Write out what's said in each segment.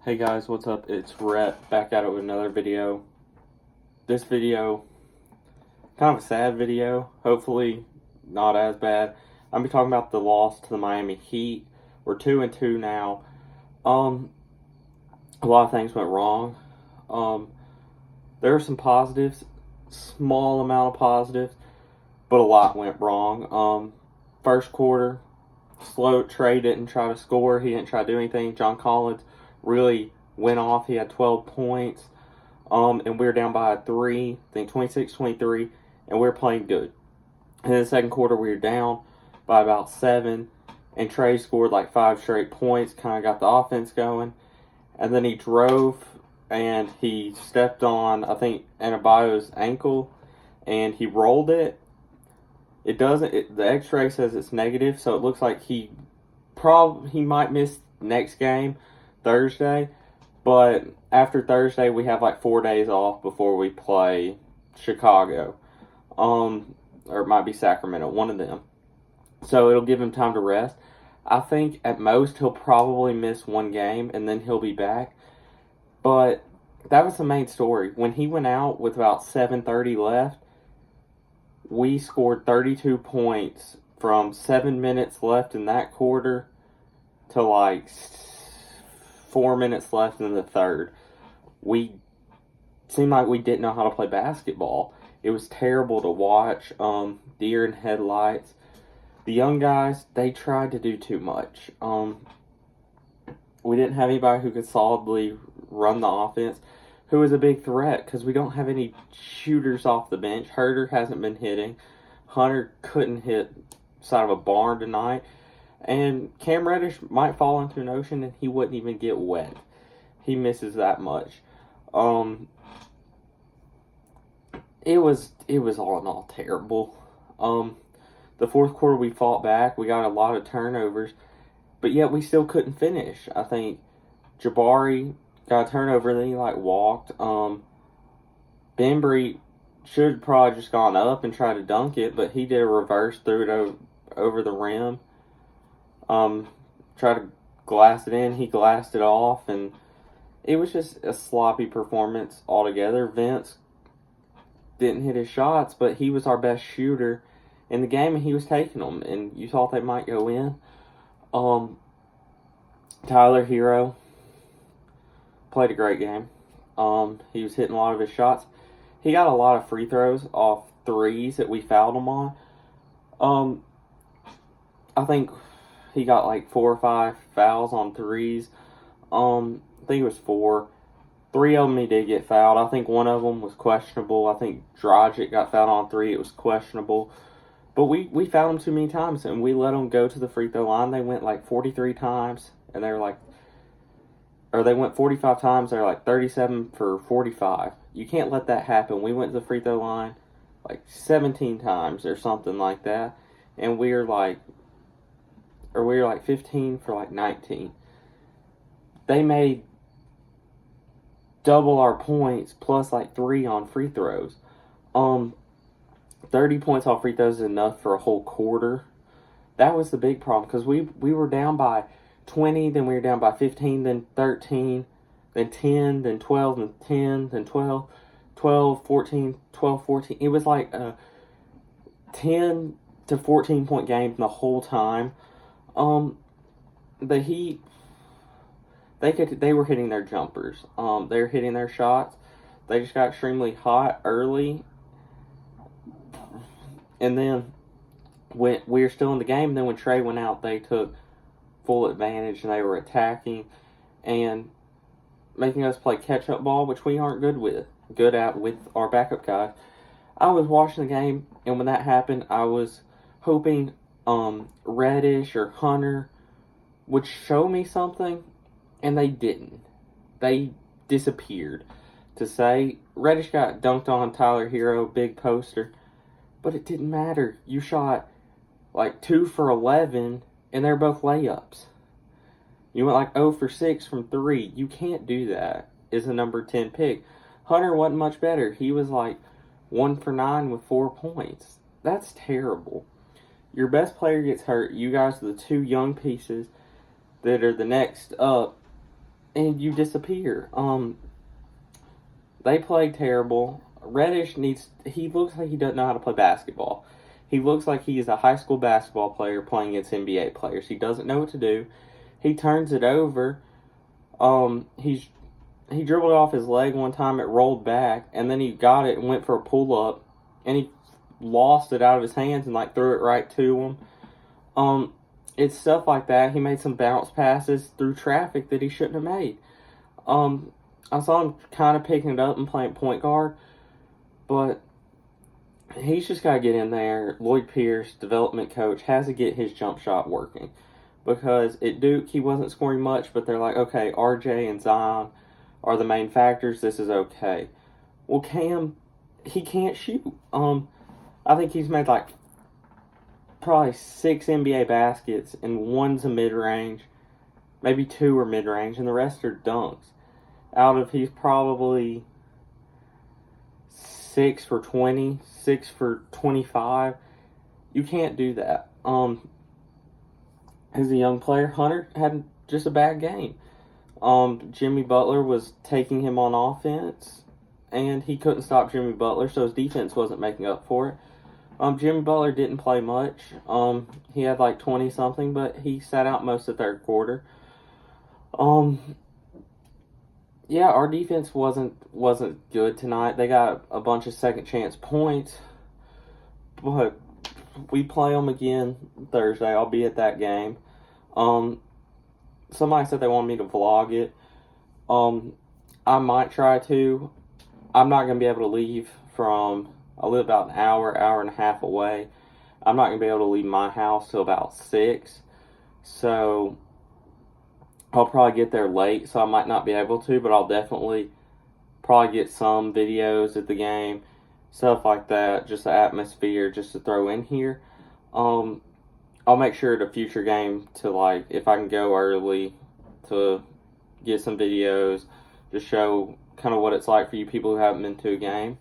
Hey guys, what's up? It's Rhett back at it with another video. This video, kind of a sad video, hopefully not as bad. I'm be talking about the loss to the Miami Heat. We're 2-2 now. A lot of things went wrong. There were some positives, small amount of positives, but a lot went wrong. First quarter, slow. Trae didn't try to score. He didn't try to do anything. John Collins really went off. He had 12 points. And we were down by 3, I think 26-23, and we were playing good. And in the second quarter, we were down by about 7, and Trae scored like 5 straight points, kind of got the offense going. And then he drove, and he stepped on, I think, Adebayo's ankle, and he rolled it. It doesn't, the x-ray says it's negative, so it looks like he might miss next game, Thursday. But after Thursday, we have like 4 days off before we play Chicago. Or it might be Sacramento, one of them. So it'll give him time to rest. I think at most he'll probably miss 1 game and then he'll be back. But that was the main story. When he went out with about 7:30 left, we scored 32 points from 7 minutes left in that quarter to like 4 minutes left in the third. We seemed like we didn't know how to play basketball. It was terrible to watch. Deer in headlights. The young guys, they tried to do too much. We didn't have anybody who could solidly run the offense, who was a big threat, because we don't have any shooters off the bench. Herter hasn't been hitting. Hunter couldn't hit side of a barn tonight. And Cam Reddish might fall into an ocean and he wouldn't even get wet. He misses that much. It was all in all terrible. The fourth quarter we fought back. We got a lot of turnovers, but yet we still couldn't finish. I think Jabari got a turnover and then he walked. Bembry should have probably just gone up and tried to dunk it, but he did a reverse, threw it over the rim. Tried to glass it in, he glassed it off, and it was just a sloppy performance altogether. Vince didn't hit his shots, but he was our best shooter in the game, and he was taking them, and you thought they might go in. Tyler Hero played a great game. He was hitting a lot of his shots. He got a lot of free throws off threes that we fouled him on. I think he got like 4 or 5 fouls on threes. I think it was 4. 3 of them he did get fouled. I think one of them was questionable. I think Dragic got fouled on 3. It was questionable. But we fouled him too many times, and we let them go to the free throw line. They went like 43 times, and they went 45 times. They're like 37 for 45. You can't let that happen. We went to the free throw line like 17 times or something like that, and we were like 15 for like 19. They made double our points plus like 3 on free throws. 30 points off free throws is enough for a whole quarter. That was the big problem, because we were down by 20, then we were down by 15, then 13, then 10, then 12, then 10, then 12, 12, 14, 12, 14. It was like a 10 to 14 point game the whole time. The Heat, they were hitting their jumpers. They were hitting their shots. They just got extremely hot early. And then when we were still in the game, and then when Trae went out, they took full advantage and they were attacking and making us play catch-up ball, which we aren't good at with our backup guys. I was watching the game, and when that happened, I was hoping Reddish or Hunter would show me something, and they didn't. They disappeared. To say Reddish got dunked on, Tyler Hero, big poster, but it didn't matter. You shot like 2 for 11, and they're both layups. You went like 0 for 6 from 3. You can't do that as a number 10 pick. Hunter wasn't much better. He was like 1 for 9 with 4 points. That's terrible. Your best player gets hurt. You guys are the 2 young pieces that are the next up. and you disappear. They play terrible. Reddish he looks like he doesn't know how to play basketball. He looks like he is a high school basketball player playing against NBA players. He doesn't know what to do. He turns it over. He dribbled off his leg one time, it rolled back, and then he got it and went for a pull-up, and he lost it out of his hands and, like, threw it right to him. It's stuff like that. He made some bounce passes through traffic that he shouldn't have made. I saw him kind of picking it up and playing point guard, but he's just got to get in there. Lloyd Pierce, development coach, has to get his jump shot working. Because at Duke, he wasn't scoring much, but they're like, okay, RJ and Zion are the main factors. This is okay. Well, Cam, he can't shoot. I think he's made like probably 6 NBA baskets, and one's a mid-range. Maybe 2 are mid-range, and the rest are dunks. He's probably 6 for 20, 6 for 25. You can't do that. As a young player, Hunter had just a bad game. Jimmy Butler was taking him on offense, and he couldn't stop Jimmy Butler, so his defense wasn't making up for it. Jimmy Butler didn't play much. He had like 20-something, but he sat out most of the third quarter. Yeah, our defense wasn't good tonight. They got a bunch of second chance points, but we play them again Thursday. I'll be at that game. Somebody said they wanted me to vlog it. I might try to. I'm not going to be able to leave I live about an hour and a half away. I'm not going to be able to leave my house till about 6. So I'll probably get there late, so I might not be able to, but I'll definitely probably get some videos at the game, stuff like that, just the atmosphere, just to throw in here. I'll make sure at a future game to, like, if I can go early, to get some videos to show kind of what it's like for you people who haven't been to a game.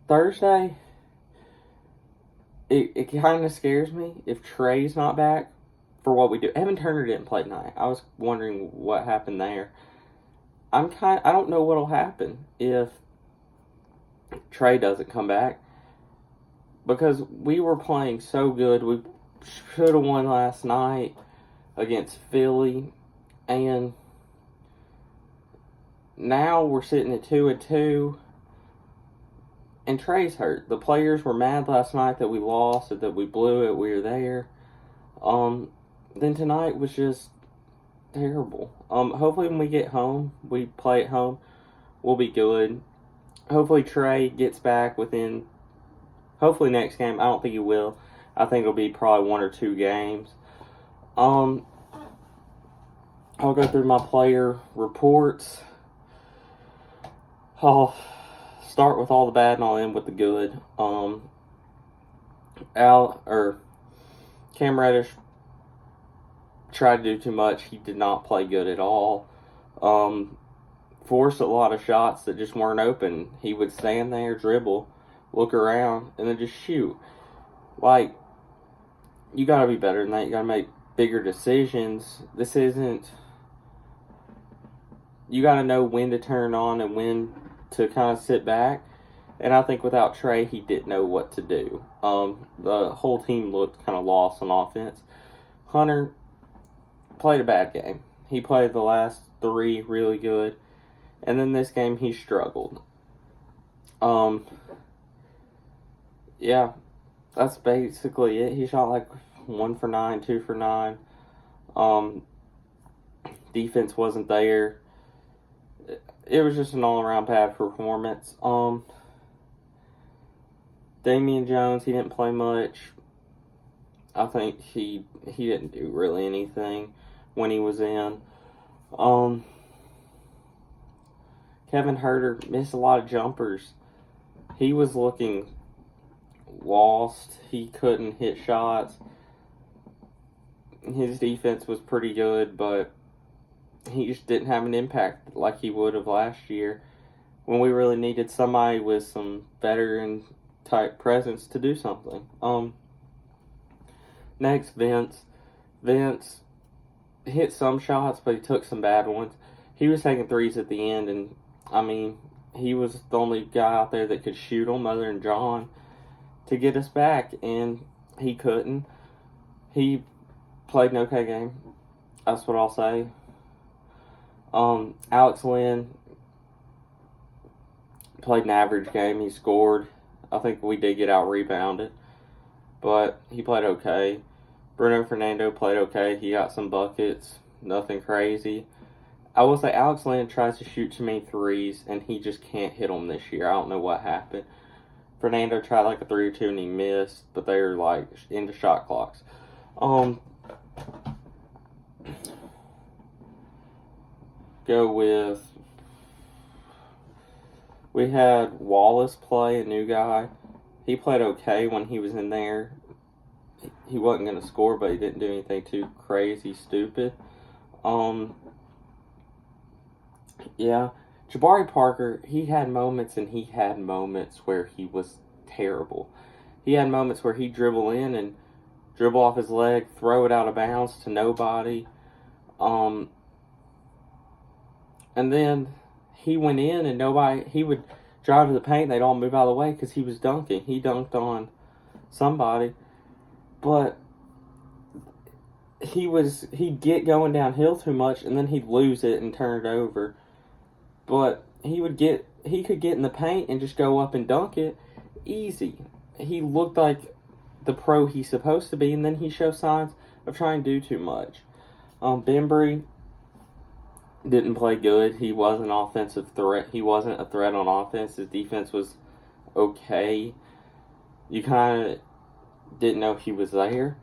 Thursday, it kind of scares me if Trae's not back for what we do. Evan Turner didn't play tonight. I was wondering what happened there. I don't know what'll happen if Trae doesn't come back, because we were playing so good. We should have won last night against Philly, and now we're sitting at 2-2, and Trae's hurt. The players were mad last night that we lost, or that we blew it. We were there. Then tonight was just terrible. Hopefully when we get home, we play at home, we'll be good. Hopefully Trae gets back hopefully next game. I don't think he will. I think it'll be probably 1 or 2 games. I'll go through my player reports. I'll start with all the bad and I'll end with the good. Cam Reddish tried to do too much. He did not play good at all. Forced a lot of shots that just weren't open. He would stand there, dribble, look around, and then just shoot. Like, you gotta be better than that. You gotta make bigger decisions. You gotta know when to turn on and when to kind of sit back. And I think without Trae, he didn't know what to do. The whole team looked kind of lost on offense. Hunter played a bad game. He played the last 3 really good. And then this game, he struggled. Yeah, that's basically it. He shot like 1 for 9, 2 for 9. Defense wasn't there. It was just an all-around bad performance. Damian Jones, he didn't play much. I think he didn't do really anything when he was in. Kevin Huerter missed a lot of jumpers. He was looking lost. He couldn't hit shots. His defense was pretty good, but he just didn't have an impact like he would have last year, when we really needed somebody with some veteran-type presence to do something. Next, Vince. Vince hit some shots, but he took some bad ones. He was taking threes at the end, and I mean, he was the only guy out there that could shoot them other than John to get us back, and he couldn't. He played an okay game. That's what I'll say. Alex Lynn played an average game. He scored. I think we did get out rebounded, but he played okay. Bruno Fernando played okay. He got some buckets. Nothing crazy. I will say Alex Lynn tries to shoot too many threes, and he just can't hit them this year. I don't know what happened. Fernando tried like a 3 or 2 and he missed, but they were like into shot clocks. Go with, we had Wallace play, a new guy. He played okay when he was in there. He wasn't going to score, but he didn't do anything too crazy stupid. Yeah, Jabari Parker, he had moments and he had moments where he was terrible. He had moments where he'd dribble in and dribble off his leg, throw it out of bounds to nobody. And then he went in and he would drive to the paint and they'd all move out of the way because he was dunking. He dunked on somebody. But he'd get going downhill too much and then he'd lose it and turn it over. But he could get in the paint and just go up and dunk it easy. He looked like the pro he's supposed to be, and then he showed signs of trying to do too much. Bembry didn't play good. He was an offensive threat. He wasn't a threat on offense. His defense was okay. You kind of didn't know he was there.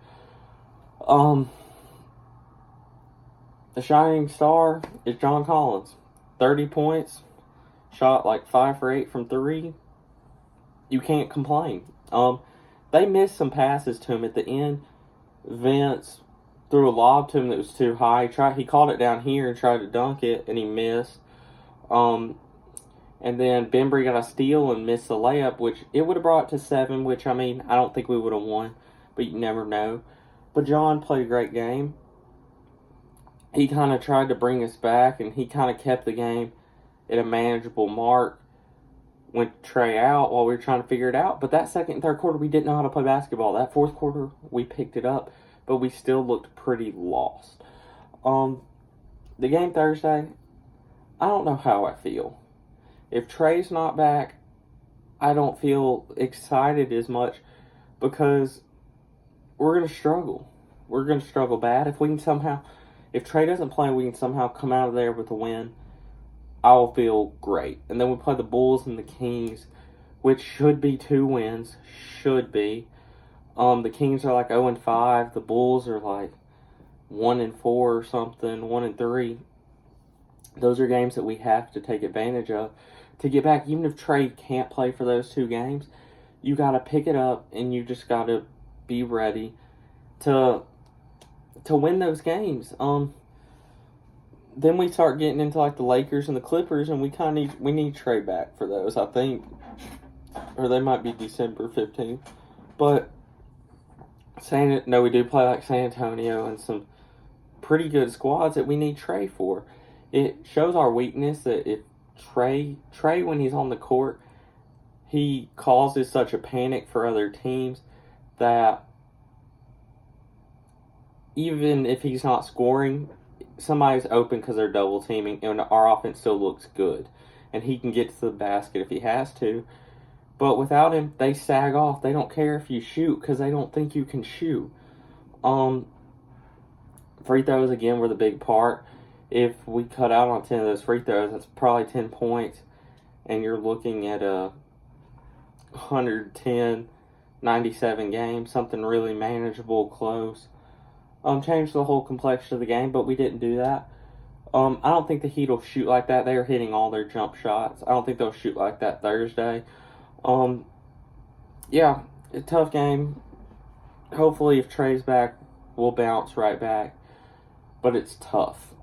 The shining star is John Collins. 30 points, shot like 5 for 8 from 3. You can't complain. They missed some passes to him at the end. Vince threw a lob to him that was too high. He caught it down here and tried to dunk it, and he missed. And then Bembry got a steal and missed the layup, which it would have brought it to 7, which, I mean, I don't think we would have won, but you never know. But John played a great game. He kind of tried to bring us back, and he kind of kept the game at a manageable mark. Went Trae out while we were trying to figure it out. But that second and third quarter, we didn't know how to play basketball. That fourth quarter, we picked it up, but we still looked pretty lost. The game Thursday, I don't know how I feel. If Trae's not back, I don't feel excited as much because we're going to struggle. We're going to struggle bad. If Trae doesn't play and we can somehow come out of there with a win, I will feel great. And then we play the Bulls and the Kings, which should be 2 wins. Should be. The Kings are like 0-5. The Bulls are like 1-4 or something, 1-3. Those are games that we have to take advantage of to get back. Even if Trae can't play for those 2 games, you got to pick it up and you just got to be ready to win those games. Then we start getting into like the Lakers and the Clippers, and we need Trae back for those, I think, or they might be December 15th. But we do play like San Antonio and some pretty good squads that we need Trae for. It shows our weakness that if Trae when he's on the court, he causes such a panic for other teams that even if he's not scoring, somebody's open because they're double teaming, and our offense still looks good. And he can get to the basket if he has to. But without him, they sag off. They don't care if you shoot because they don't think you can shoot. Free throws, again, were the big part. If we cut out on 10 of those free throws, that's probably 10 points. And you're looking at a 110, 97 game, something really manageable, close. Changed the whole complexion of the game, but we didn't do that. I don't think the Heat will shoot like that. They are hitting all their jump shots. I don't think they'll shoot like that Thursday. Yeah, a tough game. Hopefully, if Trae's back, we'll bounce right back. But it's tough.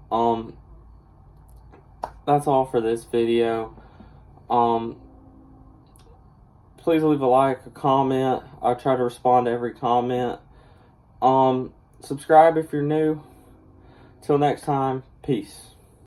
That's all for this video. Please leave a like, a comment. I try to respond to every comment. Subscribe if you're new. Till next time, peace.